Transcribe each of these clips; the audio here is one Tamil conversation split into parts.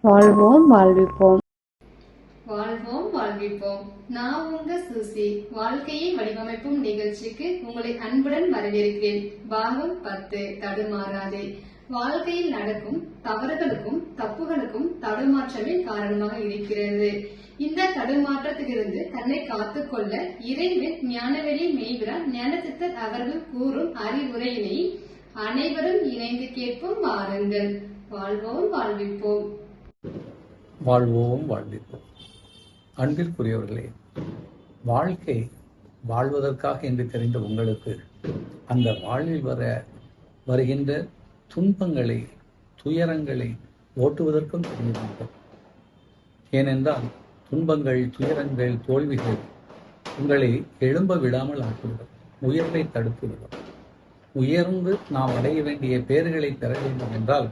வாழ்வோம் வாழ்விப்போம். வாழ்வோம் வாழ்விப்போம். நான் உங்க சுசி. வாழ்க்கையை வடிவமைப்பும் நிகழ்ச்சிக்கு உங்களை அன்புடன் வரவேற்கிறேன். பாகம் 10, தடுமாறாதே. வாழ்க்கையில் நடக்கும் தவறுகளுக்கும் தப்புகளுக்கும் தடுமாற்றமே காரணமாக இருக்கிறது. இந்த தடுமாற்றத்திலிருந்து தன்னை காத்துக்கொள்ள இறைவன் ஞானவெளி மெய்பிரான் ஞானசித்தர் அவர்கள் கூறும் அறிவுரையினை அனைவரும் இணைந்து கேட்போம். வாருங்கள். வாழ்வோம் வாழ்விப்போம். வாழ்வோம் வாழ்விப்போம். அன்பிற்குரியவர்களே, வாழ்க்கை வாழ்வதற்காக என்று தெரிந்த உங்களுக்கு அந்த வாழ்வில் வருகின்ற துன்பங்களை துயரங்களை ஓட்டுவதற்கும் தெரிய வேண்டும். ஏனென்றால் துன்பங்கள் துயரங்கள் தோல்விகள் உங்களை எழும்ப விடாமல் ஆக்கிவிடும், உயர்வை தடுத்துவிடும். உயர்ந்து நாம் அடைய வேண்டிய பேறுகளை பெற வேண்டும் என்றால்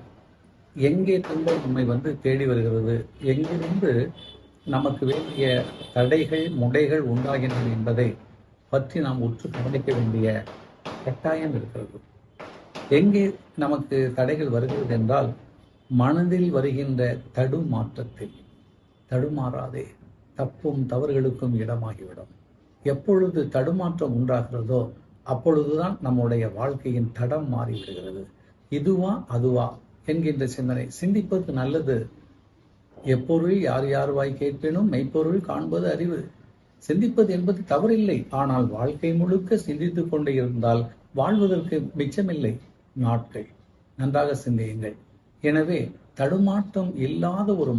எங்கே துன்பம் நம்மை தேடி வருகிறது, எங்கிருந்து நமக்கு வேண்டிய தடைகள் முடைகள் உண்டாகின்றன என்பதை பற்றி நாம் உற்று கவனிக்க வேண்டிய கட்டாயம் இருக்கிறது. எங்கே நமக்கு தடைகள் வருகிறது என்றால் மனதில் வருகின்ற தடுமாற்றத்தில். தடுமாறாதே, தப்பும் தவறுகளுக்கும் இடமாகிவிடும். எப்பொழுது தடுமாற்றம் உண்டாகிறதோ அப்பொழுதுதான் நம்முடைய வாழ்க்கையின் தடம் மாறிவிடுகிறது. இதுவா அதுவா என்கின்ற சிந்தனை. சிந்திப்பது நல்லது. எப்பொருள் யார் யார் வாய் கேட்பினும் மெய்ப்பொருள் காண்பது அறிவு. சிந்திப்பது என்பது தவறில்லை. ஆனால் வாழ்க்கை முழுக்க சிந்தித்துக் கொண்டே இருந்தால் வாழ்வதற்கு மிச்சமில்லை நாட்கள். நன்றாக சிந்தியுங்கள். எனவே தடுமாற்றம் இல்லாத ஒரு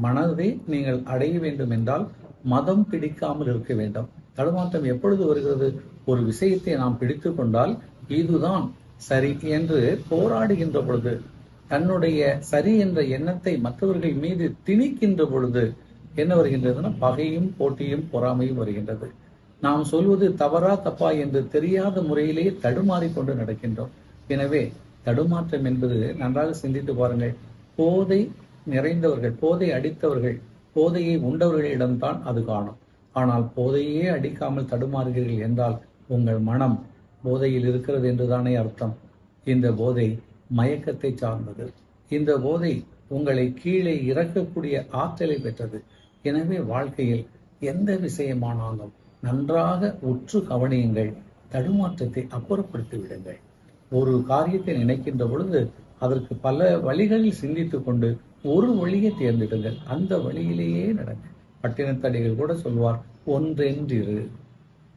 மனதை நீங்கள் அடைய வேண்டும் என்றால் மதம் பிடிக்காமல் இருக்க வேண்டும். தடுமாற்றம் எப்பொழுது வருகிறது? ஒரு விஷயத்தை நாம் பிடித்து கொண்டால் இதுதான் சரி என்று போராடுகின்ற பொழுது, தன்னுடைய சரி என்ற எண்ணத்தை மற்றவர்கள் மீது திணிக்கின்ற பொழுது என்ன வருகின்றதுன்னா பகையும் போட்டியும் பொறாமையும் வருகின்றது. நாம் சொல்வது தவறா தப்பா என்று தெரியாத முறையிலேயே தடுமாறிக்கொண்டு நடக்கின்றோம். எனவே தடுமாற்றம் என்பது நன்றாக சிந்தித்து பாருங்கள். போதை நிறைந்தவர்கள், போதை அடித்தவர்கள், போதையை உண்டவர்களிடம்தான் அது காணும். ஆனால் போதையே அடிக்காமல் தடுமாறுகிறீர்கள் என்றால் உங்கள் மனம் போதையில் இருக்கிறது என்றுதானே அர்த்தம். இந்த போதை மயக்கத்தை சார்ந்தது. இந்த போதை உங்களை கீழே இறக்கக்கூடிய ஆற்றலை பெற்றது. எனவே வாழ்க்கையில் எந்த விஷயமானாலும் நன்றாக உற்று கவனியுங்கள். தடுமாற்றத்தை அப்புறப்படுத்தி விடுங்கள். ஒரு காரியத்தை நினைக்கின்ற பொழுது அதற்கு பல வழிகளில் சிந்தித்துக் கொண்டு ஒரு வழியை தேர்ந்தெடுங்கள். அந்த வழியிலேயே நடங்க. பட்டினத்தடிகள் கூட சொல்வார், ஒன்றென்றிரு.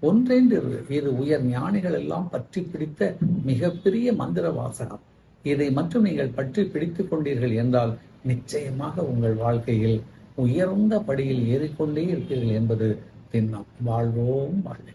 ஒன்றென்றிரு. இது உயர் ஞானிகள் எல்லாம் பற்றி பிடித்த மிகப்பெரிய மந்திர வாசகம். இதை மட்டும் நீங்கள் பற்றி பிடித்துக் கொண்டீர்கள் என்றால் நிச்சயமாக உங்கள் வாழ்க்கையில் உயர்ந்த படியில் ஏறிக்கொண்டே இருப்பீர்கள் என்பது திண்ணம். வாழ்வோம் வாழ்க்கை.